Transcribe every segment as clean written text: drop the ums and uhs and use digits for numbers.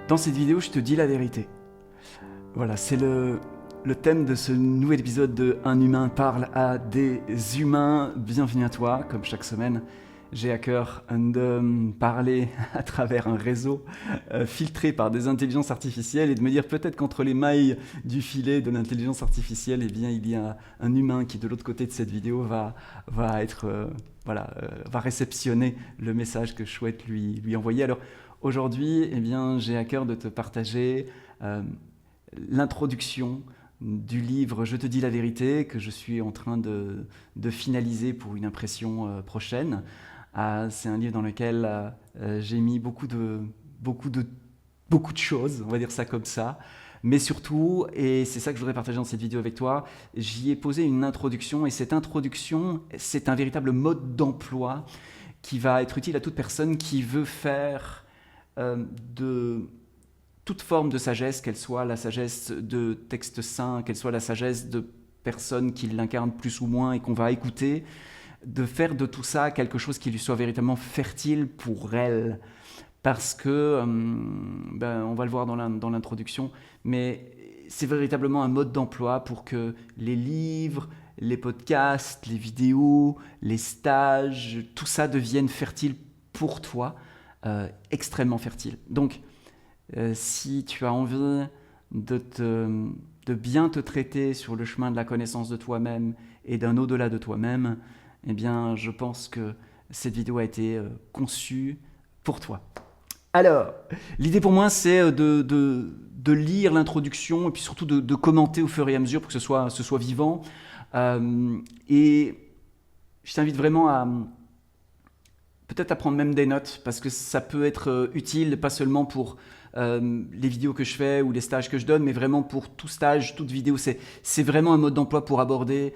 Dans cette vidéo, je te dis la vérité. Voilà, c'est le thème de ce nouvel épisode de Un humain parle à des humains. Bienvenue à toi, comme chaque semaine. J'ai à cœur de parler à travers un réseau filtré par des intelligences artificielles et de me dire peut-être qu'entre les mailles du filet de l'intelligence artificielle, eh bien, il y a un humain qui, de l'autre côté de cette vidéo, va réceptionner le message que je souhaite lui envoyer. Alors aujourd'hui, eh bien, j'ai à cœur de te partager l'introduction du livre Je te dis la vérité, que je suis en train de finaliser pour une impression prochaine. C'est un livre dans lequel j'ai mis beaucoup de choses, on va dire ça comme ça. Mais surtout, et c'est ça que je voudrais partager dans cette vidéo avec toi, j'y ai posé une introduction, et cette introduction, c'est un véritable mode d'emploi qui va être utile à toute personne qui veut faire de toute forme de sagesse, qu'elle soit la sagesse de textes saints, qu'elle soit la sagesse de personnes qui l'incarnent plus ou moins et qu'on va écouter, de faire de tout ça quelque chose qui lui soit véritablement fertile pour elle. Parce que, on va le voir dans l'introduction, mais c'est véritablement un mode d'emploi pour que les livres, les podcasts, les vidéos, les stages, tout ça devienne fertile pour toi, extrêmement fertile. Donc, si tu as envie de bien te traiter sur le chemin de la connaissance de toi-même et d'un au-delà de toi-même, eh bien, je pense que cette vidéo a été conçue pour toi. Alors, l'idée pour moi, c'est de lire l'introduction et puis surtout de commenter au fur et à mesure pour que ce soit vivant. Et je t'invite vraiment à peut-être à prendre même des notes, parce que ça peut être utile, pas seulement pour les vidéos que je fais ou les stages que je donne, mais vraiment pour tout stage, toute vidéo. C'est vraiment un mode d'emploi pour aborder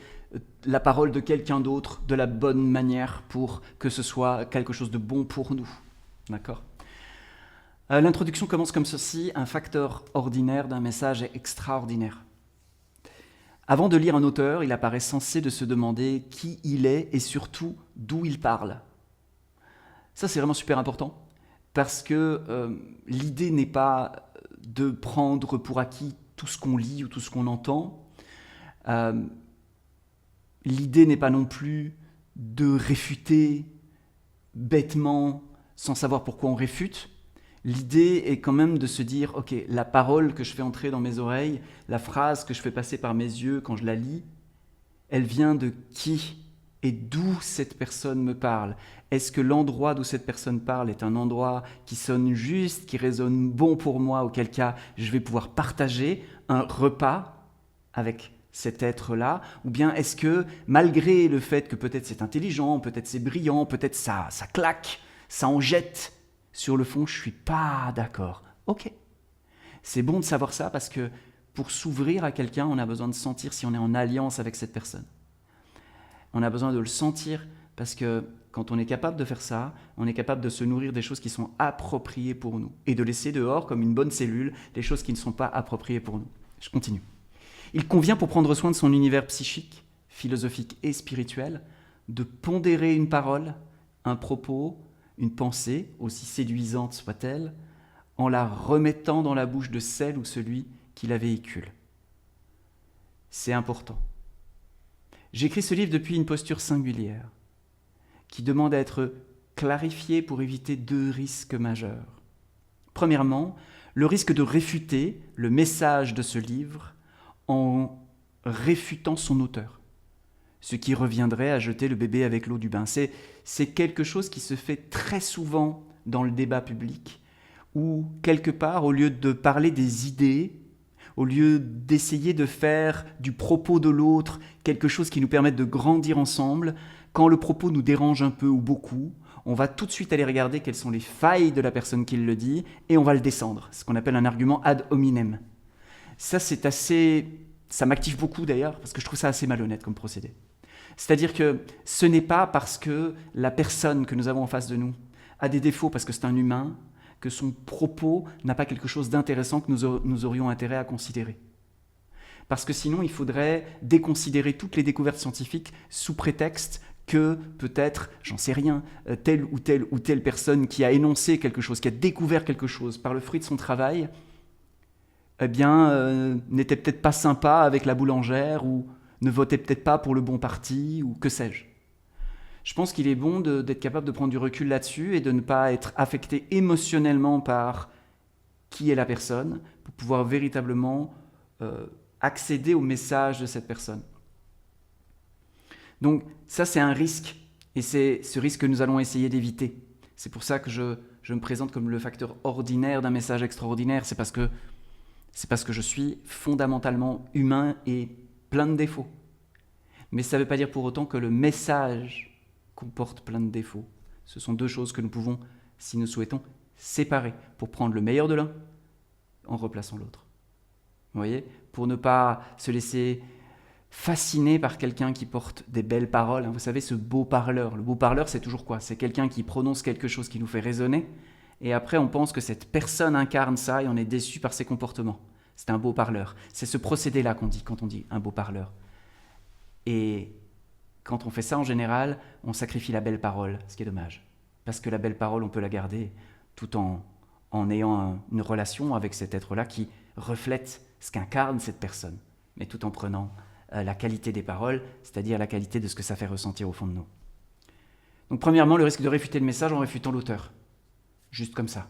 la parole de quelqu'un d'autre de la bonne manière pour que ce soit quelque chose de bon pour nous. D'accord ? L'introduction commence comme ceci: un facteur ordinaire d'un message est extraordinaire. Avant de lire un auteur, il apparaît sensé de se demander qui il est et surtout d'où il parle. Ça, c'est vraiment super important, parce que l'idée n'est pas de prendre pour acquis tout ce qu'on lit ou tout ce qu'on entend. L'idée n'est pas non plus de réfuter bêtement sans savoir pourquoi on réfute. L'idée est quand même de se dire, ok, la parole que je fais entrer dans mes oreilles, la phrase que je fais passer par mes yeux quand je la lis, elle vient de qui et d'où cette personne me parle. Est-ce que l'endroit d'où cette personne parle est un endroit qui sonne juste, qui résonne bon pour moi, auquel cas je vais pouvoir partager un repas avec cet être-là, ou bien est-ce que, malgré le fait que peut-être c'est intelligent, peut-être c'est brillant, peut-être ça claque, ça en jette, sur le fond, je ne suis pas d'accord. Ok, c'est bon de savoir ça, parce que pour s'ouvrir à quelqu'un, on a besoin de sentir si on est en alliance avec cette personne. On a besoin de le sentir, parce que quand on est capable de faire ça, on est capable de se nourrir des choses qui sont appropriées pour nous et de laisser dehors, comme une bonne cellule, les choses qui ne sont pas appropriées pour nous. Je continue. Il convient, pour prendre soin de son univers psychique, philosophique et spirituel, de pondérer une parole, un propos, une pensée, aussi séduisante soit-elle, en la remettant dans la bouche de celle ou celui qui la véhicule. C'est important. J'écris ce livre depuis une posture singulière, qui demande à être clarifiée pour éviter deux risques majeurs. Premièrement, le risque de réfuter le message de ce livre en réfutant son auteur, ce qui reviendrait à jeter le bébé avec l'eau du bain. C'est quelque chose qui se fait très souvent dans le débat public, où quelque part, au lieu de parler des idées, au lieu d'essayer de faire du propos de l'autre quelque chose qui nous permette de grandir ensemble, quand le propos nous dérange un peu ou beaucoup, on va tout de suite aller regarder quelles sont les failles de la personne qui le dit et on va le descendre, ce qu'on appelle un argument ad hominem. Ça m'active beaucoup d'ailleurs, parce que je trouve ça assez malhonnête comme procédé. C'est-à-dire que ce n'est pas parce que la personne que nous avons en face de nous a des défauts, parce que c'est un humain, que son propos n'a pas quelque chose d'intéressant que nous aurions intérêt à considérer. Parce que sinon, il faudrait déconsidérer toutes les découvertes scientifiques sous prétexte que peut-être, j'en sais rien, telle ou telle personne qui a énoncé quelque chose, qui a découvert quelque chose par le fruit de son travail, eh bien, n'était peut-être pas sympa avec la boulangère ou ne votait peut-être pas pour le bon parti ou que sais-je. Je pense qu'il est bon d'être capable de prendre du recul là-dessus et de ne pas être affecté émotionnellement par qui est la personne pour pouvoir véritablement accéder au message de cette personne. Donc ça, c'est un risque et c'est ce risque que nous allons essayer d'éviter. C'est pour ça que je me présente comme le facteur ordinaire d'un message extraordinaire. C'est parce que je suis fondamentalement humain et plein de défauts. Mais ça ne veut pas dire pour autant que le message comporte plein de défauts. Ce sont deux choses que nous pouvons, si nous souhaitons, séparer pour prendre le meilleur de l'un en replaçant l'autre. Vous voyez ? Pour ne pas se laisser fasciner par quelqu'un qui porte des belles paroles. Vous savez, ce beau parleur. Le beau parleur, c'est toujours quoi ? C'est quelqu'un qui prononce quelque chose qui nous fait résonner. Et après, on pense que cette personne incarne ça et on est déçu par ses comportements. C'est un beau parleur. C'est ce procédé-là qu'on dit quand on dit un beau parleur. Et quand on fait ça, en général, on sacrifie la belle parole, ce qui est dommage. Parce que la belle parole, on peut la garder tout en ayant une relation avec cet être-là qui reflète ce qu'incarne cette personne, mais tout en prenant la qualité des paroles, c'est-à-dire la qualité de ce que ça fait ressentir au fond de nous. Donc premièrement, le risque de réfuter le message en réfutant l'auteur. Juste comme ça.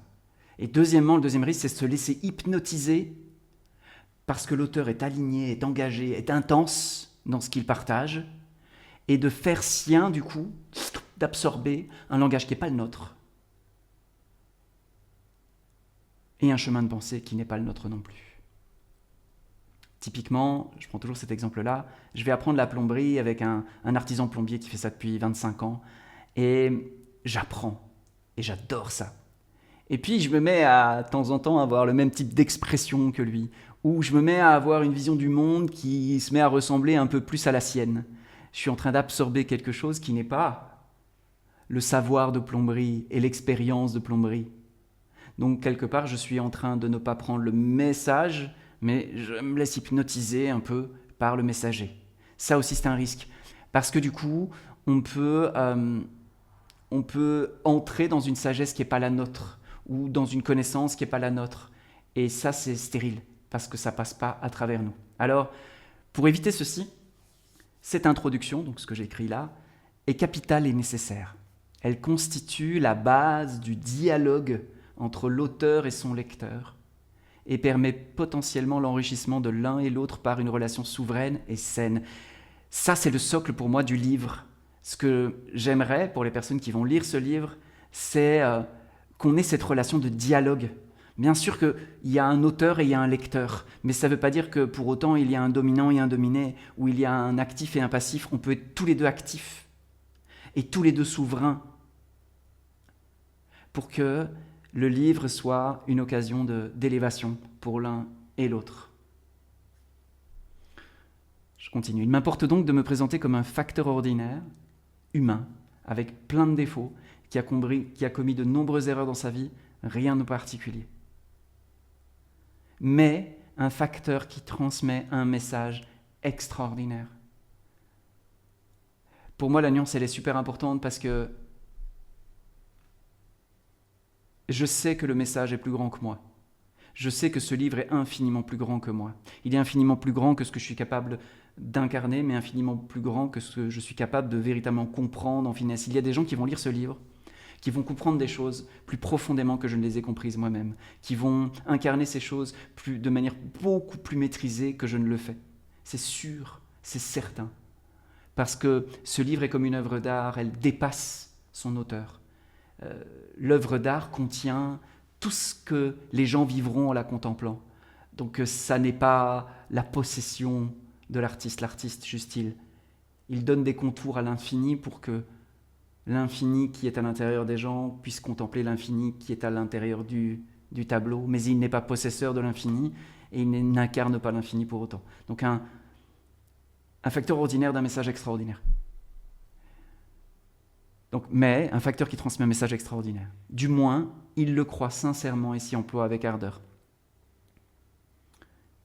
Et deuxièmement, le deuxième risque, c'est de se laisser hypnotiser parce que l'auteur est aligné, est engagé, est intense dans ce qu'il partage, et de faire sien, du coup, d'absorber un langage qui n'est pas le nôtre, et un chemin de pensée qui n'est pas le nôtre non plus. Typiquement, je prends toujours cet exemple-là, je vais apprendre la plomberie avec un artisan plombier qui fait ça depuis 25 ans, et j'apprends, et j'adore ça. Et puis je me mets à temps en temps à avoir le même type d'expression que lui, ou je me mets à avoir une vision du monde qui se met à ressembler un peu plus à la sienne. Je suis en train d'absorber quelque chose qui n'est pas le savoir de plomberie et l'expérience de plomberie. Donc quelque part, je suis en train de ne pas prendre le message, mais je me laisse hypnotiser un peu par le messager. Ça aussi, c'est un risque. Parce que du coup, on peut entrer dans une sagesse qui n'est pas la nôtre, ou dans une connaissance qui n'est pas la nôtre. Et ça, c'est stérile, parce que ça ne passe pas à travers nous. Alors, pour éviter ceci, cette introduction, donc ce que j'ai écrit là, est capitale et nécessaire. Elle constitue la base du dialogue entre l'auteur et son lecteur et permet potentiellement l'enrichissement de l'un et l'autre par une relation souveraine et saine. Ça, c'est le socle pour moi du livre. Ce que j'aimerais pour les personnes qui vont lire ce livre, c'est qu'on ait cette relation de dialogue. Bien sûr qu'il y a un auteur et il y a un lecteur, mais ça ne veut pas dire que pour autant il y a un dominant et un dominé, ou il y a un actif et un passif. On peut être tous les deux actifs et tous les deux souverains pour que le livre soit une occasion d'élévation pour l'un et l'autre. Je continue. Il m'importe donc de me présenter comme un facteur ordinaire, humain, avec plein de défauts, qui a commis de nombreuses erreurs dans sa vie, rien de particulier. Mais un facteur qui transmet un message extraordinaire. Pour moi, la nuance, elle est super importante parce que je sais que le message est plus grand que moi. Je sais que ce livre est infiniment plus grand que moi. Il est infiniment plus grand que ce que je suis capable d'incarner, mais infiniment plus grand que ce que je suis capable de véritablement comprendre en finesse. Il y a des gens qui vont lire ce livre, qui vont comprendre des choses plus profondément que je ne les ai comprises moi-même, qui vont incarner ces choses de manière beaucoup plus maîtrisée que je ne le fais. C'est sûr, c'est certain. Parce que ce livre est comme une œuvre d'art, elle dépasse son auteur. L'œuvre d'art contient tout ce que les gens vivront en la contemplant. Donc ça n'est pas la possession de l'artiste. L'artiste, juste il donne des contours à l'infini pour que l'infini qui est à l'intérieur des gens puisse contempler l'infini qui est à l'intérieur du tableau, mais il n'est pas possesseur de l'infini et il n'incarne pas l'infini pour autant. Donc un facteur ordinaire d'un message extraordinaire. Mais un facteur qui transmet un message extraordinaire. Du moins, il le croit sincèrement et s'y emploie avec ardeur.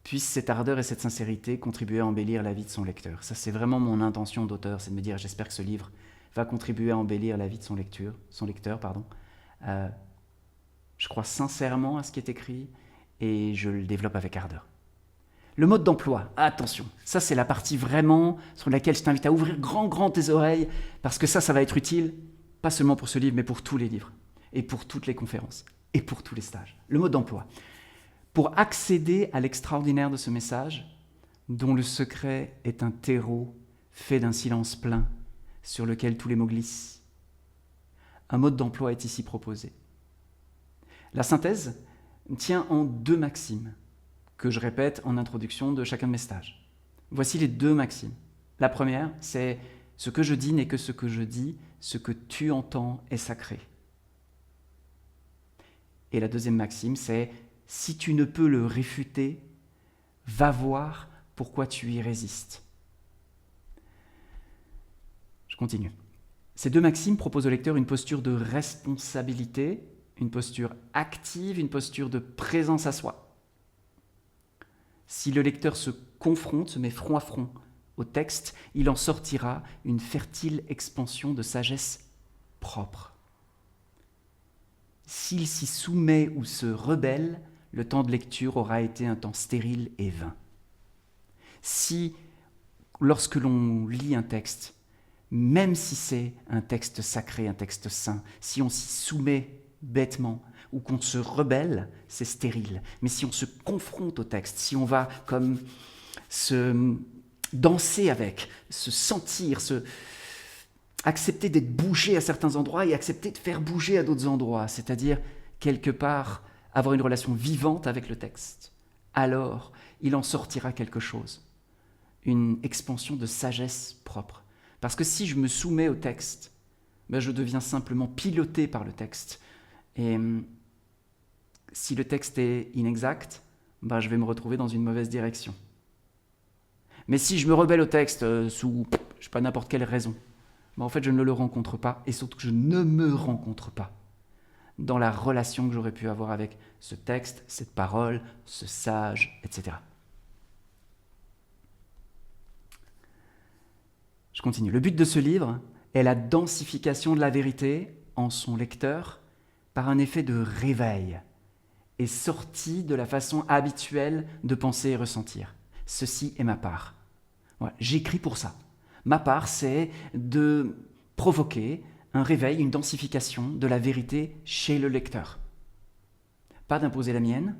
Puisse cette ardeur et cette sincérité contribuer à embellir la vie de son lecteur. Ça, c'est vraiment mon intention d'auteur, c'est de me dire, j'espère que ce livre va contribuer à embellir la vie de son lecteur. Je crois sincèrement à ce qui est écrit et je le développe avec ardeur. Le mode d'emploi, attention, ça c'est la partie vraiment sur laquelle je t'invite à ouvrir grand tes oreilles parce que ça va être utile, pas seulement pour ce livre, mais pour tous les livres et pour toutes les conférences et pour tous les stages. Le mode d'emploi. Pour accéder à l'extraordinaire de ce message, dont le secret est un terreau fait d'un silence plein sur lequel tous les mots glissent, un mode d'emploi est ici proposé. La synthèse tient en 2 maximes que je répète en introduction de chacun de mes stages. Voici les 2 maximes. La première, c'est « Ce que je dis n'est que ce que je dis, ce que tu entends est sacré ». Et la deuxième maxime, c'est « Si tu ne peux le réfuter, va voir pourquoi tu y résistes ». Je continue. Ces 2 maximes proposent au lecteur une posture de responsabilité, une posture active, une posture de présence à soi. Si le lecteur se confronte, se met front à front au texte, il en sortira une fertile expansion de sagesse propre. S'il s'y soumet ou se rebelle, le temps de lecture aura été un temps stérile et vain. Si, lorsque l'on lit un texte, même si c'est un texte sacré, un texte saint, si on s'y soumet bêtement ou qu'on se rebelle, c'est stérile. Mais si on se confronte au texte, si on va comme se danser avec, se sentir, accepter d'être bougé à certains endroits et accepter de faire bouger à d'autres endroits, c'est-à-dire quelque part avoir une relation vivante avec le texte, alors il en sortira quelque chose, une expansion de sagesse propre. Parce que si je me soumets au texte, je deviens simplement piloté par le texte. Et si le texte est inexact, je vais me retrouver dans une mauvaise direction. Mais si je me rebelle au texte sous, je sais pas, n'importe quelle raison, en fait je ne le rencontre pas, et surtout que je ne me rencontre pas dans la relation que j'aurais pu avoir avec ce texte, cette parole, ce sage, etc. Je continue. Le but de ce livre est la densification de la vérité en son lecteur par un effet de réveil et sortie de la façon habituelle de penser et ressentir. Ceci est ma part. Voilà, j'écris pour ça. Ma part, c'est de provoquer un réveil, une densification de la vérité chez le lecteur. Pas d'imposer la mienne,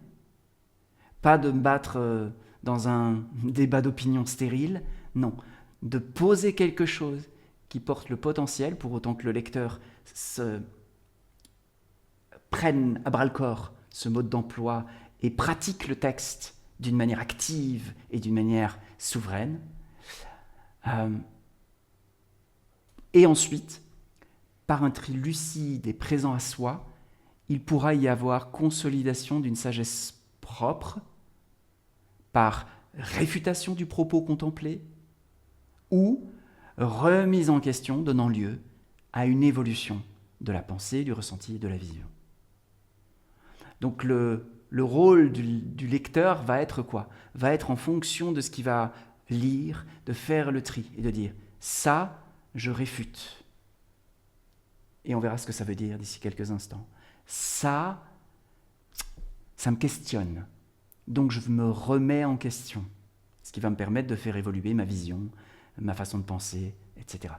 pas de me battre dans un débat d'opinion stérile, non, de poser quelque chose qui porte le potentiel, pour autant que le lecteur se prenne à bras-le-corps ce mode d'emploi et pratique le texte d'une manière active et d'une manière souveraine. Et ensuite, par un tri lucide et présent à soi, il pourra y avoir consolidation d'une sagesse propre, par réfutation du propos contemplé, ou remise en question donnant lieu à une évolution de la pensée, du ressenti et de la vision. Donc le rôle du lecteur va être quoi ? Va être en fonction de ce qu'il va lire, de faire le tri et de dire « ça, je réfute ». Et on verra ce que ça veut dire d'ici quelques instants. Ça me questionne. Donc je me remets en question, ce qui va me permettre de faire évoluer ma vision, ma façon de penser, etc.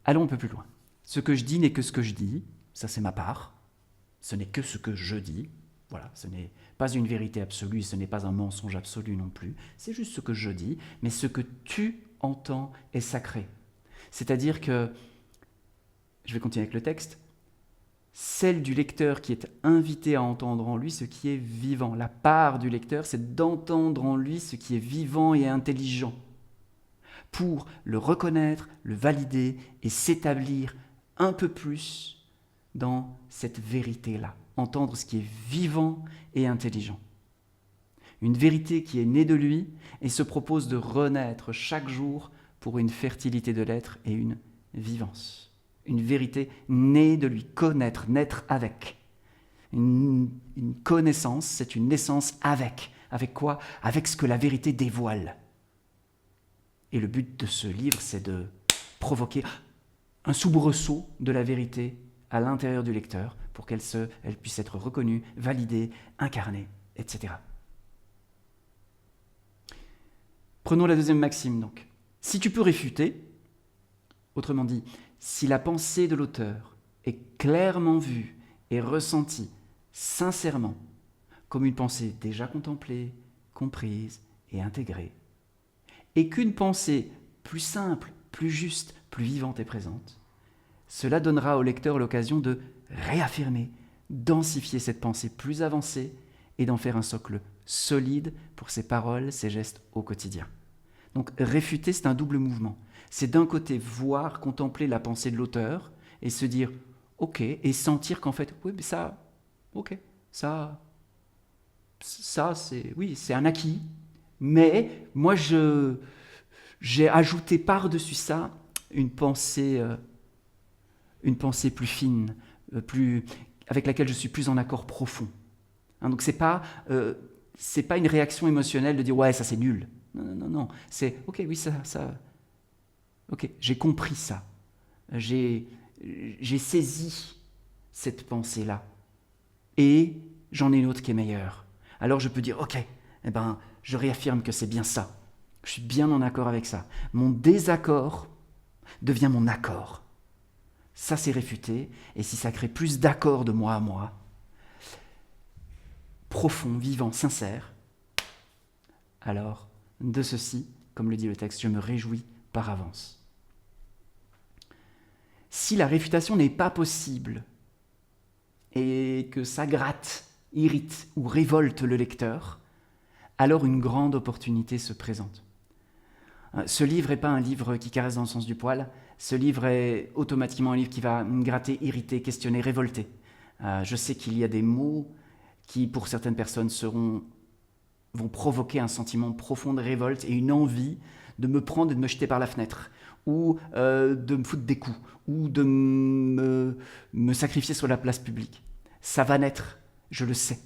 Allons un peu plus loin. Ce que je dis n'est que ce que je dis, ça c'est ma part, ce n'est que ce que je dis, voilà, ce n'est pas une vérité absolue, ce n'est pas un mensonge absolu non plus, c'est juste ce que je dis, mais ce que tu entends est sacré. C'est-à-dire que, je vais continuer avec le texte, celle du lecteur qui est invité à entendre en lui ce qui est vivant. La part du lecteur, c'est d'entendre en lui ce qui est vivant et intelligent, pour le reconnaître, le valider et s'établir un peu plus dans cette vérité-là, entendre ce qui est vivant et intelligent. Une vérité qui est née de lui et se propose de renaître chaque jour pour une fertilité de l'être et une vivance. Une vérité née de lui, connaître, naître avec. Une connaissance, c'est une naissance avec. Avec quoi ? Avec ce que la vérité dévoile. Et le but de ce livre, c'est de provoquer un soubresaut de la vérité à l'intérieur du lecteur pour qu'elle puisse être reconnue, validée, incarnée, etc. Prenons la deuxième maxime donc. Si tu peux réfuter, autrement dit, si la pensée de l'auteur est clairement vue et ressentie sincèrement comme une pensée déjà contemplée, comprise et intégrée, et qu'une pensée plus simple, plus juste, plus vivante et présente, cela donnera au lecteur l'occasion de réaffirmer, densifier cette pensée plus avancée et d'en faire un socle solide pour ses paroles, ses gestes au quotidien. Donc réfuter, c'est un double mouvement. C'est d'un côté voir, contempler la pensée de l'auteur et se dire « ok » et sentir qu'en fait, oui, mais ça, ok, ça c'est un acquis. Mais moi, j'ai ajouté par-dessus ça une pensée plus fine, avec laquelle je suis plus en accord profond. Hein, donc c'est pas une réaction émotionnelle de dire ouais ça c'est nul. Non. C'est ok oui ça ok j'ai compris ça. J'ai saisi cette pensée là et j'en ai une autre qui est meilleure. Alors je peux dire ok je réaffirme que c'est bien ça. Je suis bien en accord avec ça. Mon désaccord devient mon accord. Ça, c'est réfuté. Et si ça crée plus d'accord de moi à moi, profond, vivant, sincère, alors, de ceci, comme le dit le texte, je me réjouis par avance. Si la réfutation n'est pas possible et que ça gratte, irrite ou révolte le lecteur, alors une grande opportunité se présente. Ce livre n'est pas un livre qui caresse dans le sens du poil. Ce livre est automatiquement un livre qui va me gratter, irriter, questionner, révolter. Je sais qu'il y a des mots qui, pour certaines personnes, vont provoquer un sentiment profond de révolte et une envie de me prendre et de me jeter par la fenêtre, ou de me foutre des coups, ou de me sacrifier sur la place publique. Ça va naître, je le sais.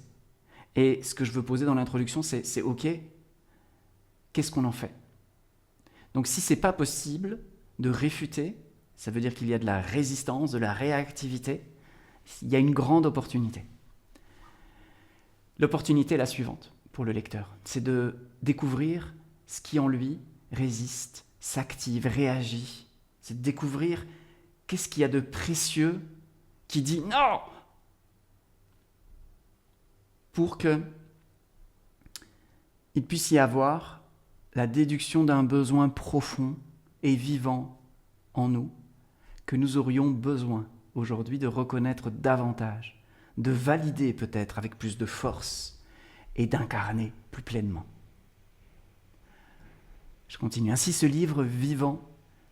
Et ce que je veux poser dans l'introduction, c'est ok, qu'est-ce qu'on en fait ? Donc si ce n'est pas possible de réfuter, ça veut dire qu'il y a de la résistance, de la réactivité, il y a une grande opportunité. L'opportunité est la suivante pour le lecteur, c'est de découvrir ce qui en lui résiste, s'active, réagit. C'est de découvrir qu'est-ce qu'il y a de précieux qui dit non pour qu'il puisse y avoir la déduction d'un besoin profond et vivant en nous, que nous aurions besoin aujourd'hui de reconnaître davantage, de valider peut-être avec plus de force et d'incarner plus pleinement. Je continue. Ainsi, ce livre vivant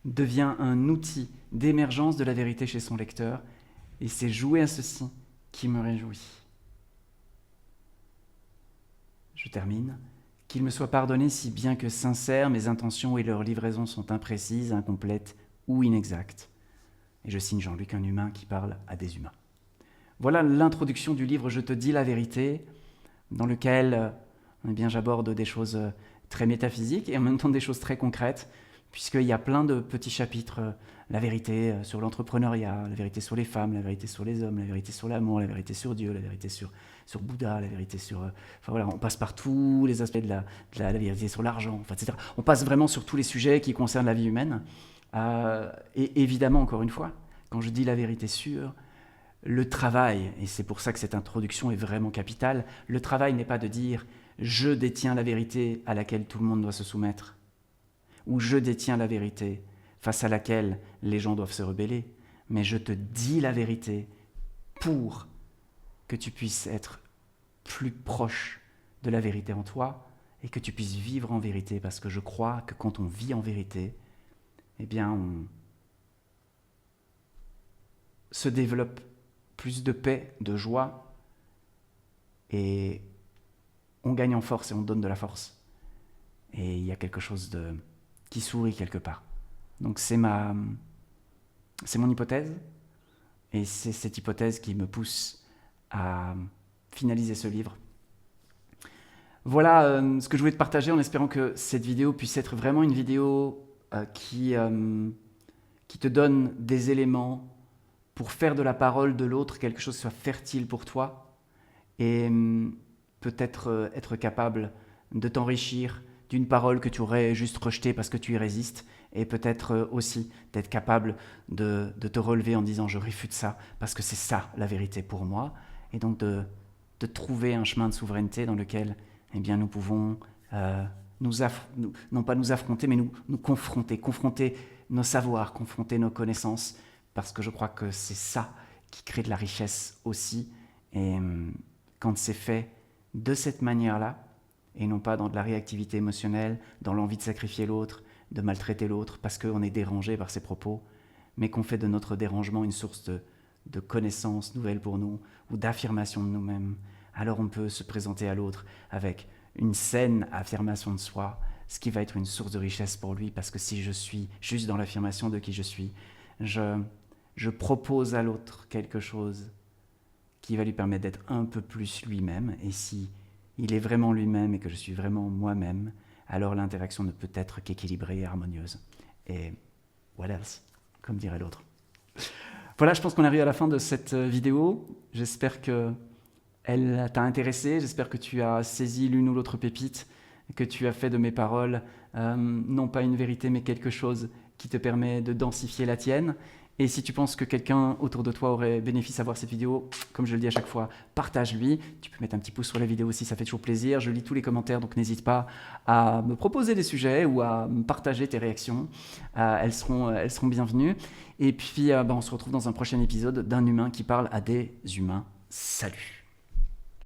devient un outil d'émergence de la vérité chez son lecteur, et c'est jouer à ceci qui me réjouit. Je termine. Qu'il me soit pardonné si bien que sincères, mes intentions et leur livraison sont imprécises, incomplètes ou inexactes. Et je signe Jean-Luc, un humain qui parle à des humains. Voilà l'introduction du livre « Je te dis la vérité », dans lequel j'aborde des choses très métaphysiques et en même temps des choses très concrètes, puisqu'il y a plein de petits chapitres, la vérité sur l'entrepreneuriat, la vérité sur les femmes, la vérité sur les hommes, la vérité sur l'amour, la vérité sur Dieu, la vérité sur Bouddha, la vérité sur... on passe par tous les aspects de la vérité sur l'argent, etc. On passe vraiment sur tous les sujets qui concernent la vie humaine. Et évidemment, encore une fois, quand je dis la vérité sur le travail, et c'est pour ça que cette introduction est vraiment capitale, le travail n'est pas de dire « je détiens la vérité à laquelle tout le monde doit se soumettre » ou « je détiens la vérité face à laquelle les gens doivent se rebeller », mais je te dis la vérité pour que tu puisses être plus proche de la vérité en toi et que tu puisses vivre en vérité, parce que je crois que quand on vit en vérité, eh bien on se développe plus de paix, de joie, et on gagne en force et on donne de la force. Et il y a quelque chose qui sourit quelque part. Donc c'est mon hypothèse, et c'est cette hypothèse qui me pousse à finaliser ce livre Voilà ce que je voulais te partager en espérant que cette vidéo puisse être vraiment une vidéo qui te donne des éléments pour faire de la parole de l'autre quelque chose qui soit fertile pour toi et peut-être être capable de t'enrichir d'une parole que tu aurais juste rejetée parce que tu y résistes et peut-être aussi d'être capable de te relever en disant je réfute ça parce que c'est ça la vérité pour moi et donc de trouver un chemin de souveraineté dans lequel eh bien, nous pouvons non pas nous affronter mais nous confronter nos savoirs, confronter nos connaissances parce que je crois que c'est ça qui crée de la richesse aussi et quand c'est fait de cette manière-là et non pas dans de la réactivité émotionnelle, dans l'envie de sacrifier l'autre, de maltraiter l'autre parce qu'on est dérangé par ses propos, mais qu'on fait de notre dérangement une source de connaissances nouvelles pour nous ou d'affirmation de nous-mêmes, alors on peut se présenter à l'autre avec une saine affirmation de soi, ce qui va être une source de richesse pour lui parce que si je suis juste dans l'affirmation de qui je suis, je propose à l'autre quelque chose qui va lui permettre d'être un peu plus lui-même et si il est vraiment lui-même et que je suis vraiment moi-même, alors l'interaction ne peut être qu'équilibrée et harmonieuse. Et what else, comme dirait l'autre. Voilà, je pense qu'on arrive à la fin de cette vidéo. J'espère qu'elle t'a intéressé, j'espère que tu as saisi l'une ou l'autre pépite, que tu as fait de mes paroles non pas une vérité mais quelque chose qui te permet de densifier la tienne. Et si tu penses que quelqu'un autour de toi aurait bénéfice à voir cette vidéo, comme je le dis à chaque fois, partage-lui. Tu peux mettre un petit pouce sur la vidéo aussi, ça fait toujours plaisir. Je lis tous les commentaires, donc n'hésite pas à me proposer des sujets ou à me partager tes réactions. Elles seront bienvenues. Et puis, on se retrouve dans un prochain épisode d'un humain qui parle à des humains. Salut!